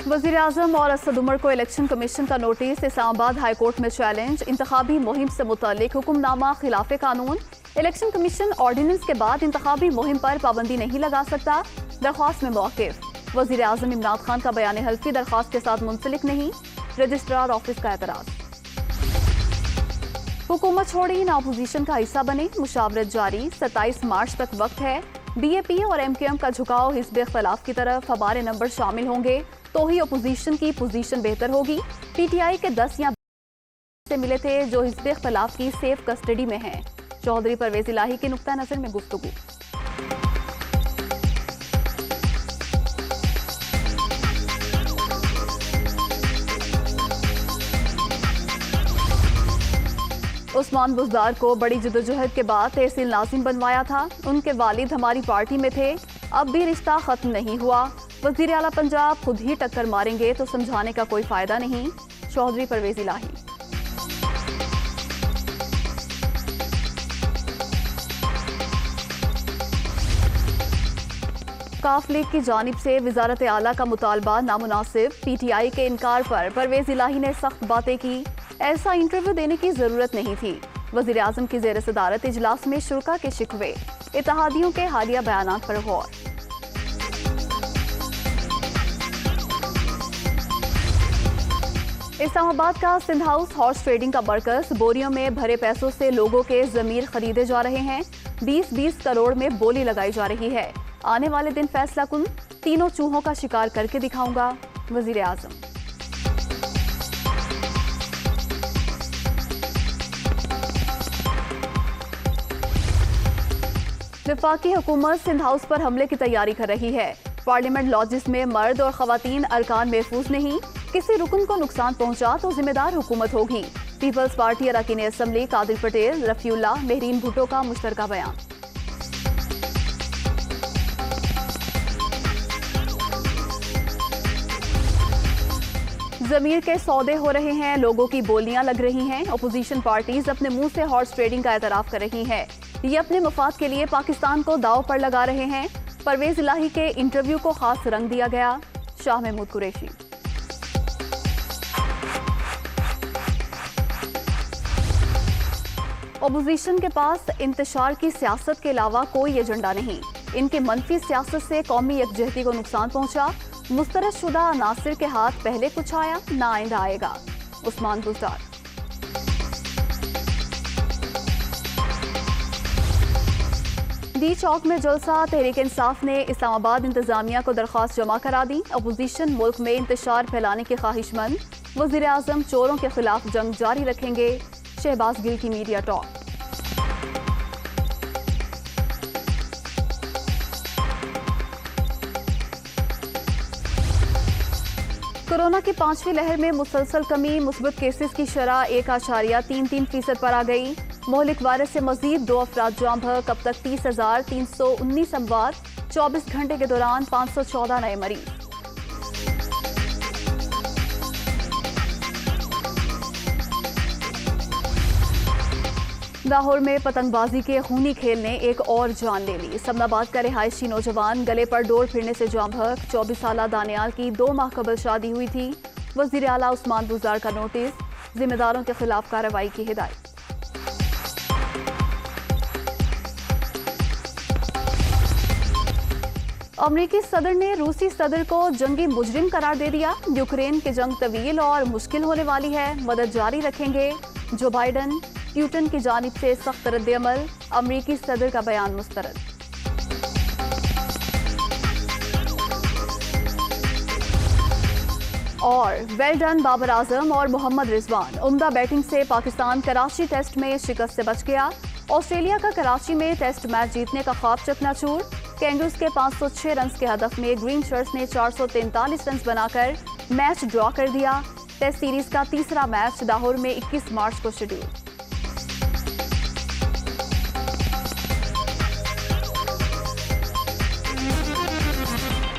वज़ीर-ए-आज़म और असद उमर को इलेक्शन कमीशन का नोटिस। इस्लामाबाद हाई कोर्ट में चैलेंज। इंतखाबी मुहिम से मुताल्लिक हुक्मनामा खिलाफ कानून। इलेक्शन कमीशन ऑर्डिनेंस के बाद इंतखाबी मुहिम पर पाबंदी नहीं लगा सकता। दरख्वास्त में मौक़िफ़। वज़ीर-ए-आज़म इमरान खान का बयान हल्फी दरख्वास्त के साथ मुंसलिक नहीं। रजिस्ट्रार ऑफिस का एतराज़। हुकूमत छोड़ी ना अपोजिशन का हिस्सा बने, मुशावरत जारी। 27 मार्च तक वक्त है। BAP और MKM का झुकाव हिज़्ब इख्तिलाफ की तरफ। हमारे नंबर शामिल होंगे तो ही अपोजिशन की पोजीशन बेहतर होगी। PTI के 10 या से मिले थे जो हिज़्ब इख्तिलाफ की सेफ कस्टडी में हैं। चौधरी परवेज इलाही के नुक्ता नजर में गुफ्तगू। उस्मान बुज़दार को बड़ी जदोजहद के बाद तहसील नाज़िम बनवाया था। उनके वालिद हमारी पार्टी में थे, अब भी रिश्ता खत्म नहीं हुआ। वज़ीर आला पंजाब खुद ही टक्कर मारेंगे तो समझाने का कोई फायदा नहीं। चौधरी परवेज इलाही। काफ लीग की जानिब से वजारत आला का मुतालबा नामुनासिब। PTI के इनकार पर परवेज इलाही ने सख्त बातें की। ऐसा इंटरव्यू देने की जरूरत नहीं थी। वज़ीर आज़म की ज़ेर सदारत इजलास में शुरा के शिकवे। इत्तेहादियों के हालिया बयानात पर गौर। इस्लामाबाद का सिंध हाउस हॉर्स ट्रेडिंग का मरकज। बोरियों में भरे पैसों से लोगों के जमीर खरीदे जा रहे हैं। 20-20 करोड़ में बोली लगाई जा रही है। आने वाले दिन फैसला कुन। तीनों चूहों का शिकार करके दिखाऊंगा। वज़ीर आज़म। वफाकी हुकूमत सिंध हाउस पर हमले की तैयारी कर रही है। पार्लियामेंट लॉजिस में मर्द और खवातीन अरकान महफूज नहीं। किसी रुकन को नुकसान पहुंचा तो जिम्मेदार हुकूमत होगी। पीपल्स पार्टी अरकान असम्बली कादिर पटेल, रफीउल्ला, मेहरीन भुट्टो का मुश्तरका बयान। जमीर के सौदे हो रहे हैं, लोगों की बोलियां लग रही हैं। अपोजिशन पार्टीज अपने मुंह से हॉर्स ट्रेडिंग का एतराफ कर रही हैं। ये अपने मफाद के लिए पाकिस्तान को दाव पर लगा रहे हैं। परवेज इलाही के इंटरव्यू को खास रंग दिया गया। शाह महमूद कुरैशी। अपोजिशन के पास इंतशार की सियासत के अलावा कोई एजेंडा नहीं। इनकी मनफी सियासत से कौमी यकजहती को नुकसान पहुंचा। मुस्तरद शुदा अनासिर के हाथ पहले कुछ आया ना आइंदा आएगा। उस्मान बुज़दार। डी चौक में जलसा। तहरीक इंसाफ ने इस्लामाबाद इंतजामिया को दरख्वास्त जमा करा दी। अपोजिशन मुल्क में इंतशार फैलाने की ख्वाहिशमंद। वज़ीर आज़म चोरों के खिलाफ जंग जारी रखेंगे। शहबाज गिल की मीडिया टॉक। कोरोना की 5वीं लहर में मुसलसल कमी। मुस्बत केसेस की शरह 1.33% पर आ गई। मोहलिक वायरस से मजीद 2 अफराद जाँ बहक। अब तक 30,319 अमवात। 24 घंटे के दौरान 514 नए मरीज। लाहौर में पतंगबाजी के खूनी खेल ने एक और जान ले ली। समनाबाद का रिहायशी नौजवान गले पर डोर फिरने से जाँ बहक। 24 साला दानियाल की 2 माह कबल शादी हुई थी। वज़ीर आला उस्मान बुज़दार का नोटिस। जिम्मेदारों के खिलाफ कार्रवाई की हिदायत। अमरीकी सदर ने रूसी सदर को जंगी मुजरिम करार दे दिया। यूक्रेन की जंग तवील और मुश्किल होने वाली है, मदद जारी रखेंगे। जो बाइडन। प्यूटन की जानिब से सख्त रद्द-ए-अमल। अमरीकी सदर का बयान मुस्तरद। और वेल डन बाबर आजम और मोहम्मद रिजवान। उम्दा बैटिंग से पाकिस्तान कराची टेस्ट में शिकस्त से बच गया। ऑस्ट्रेलिया का कराची में टेस्ट मैच जीतने का ख्वाब चकनाचूर। कैंगरूज के 506 रन के हदफ में ग्रीन शर्ट्स ने 443 रन बनाकर मैच ड्रॉ कर दिया। टेस्ट सीरीज का तीसरा मैच लाहौर में 21 मार्च को शेड्यूल।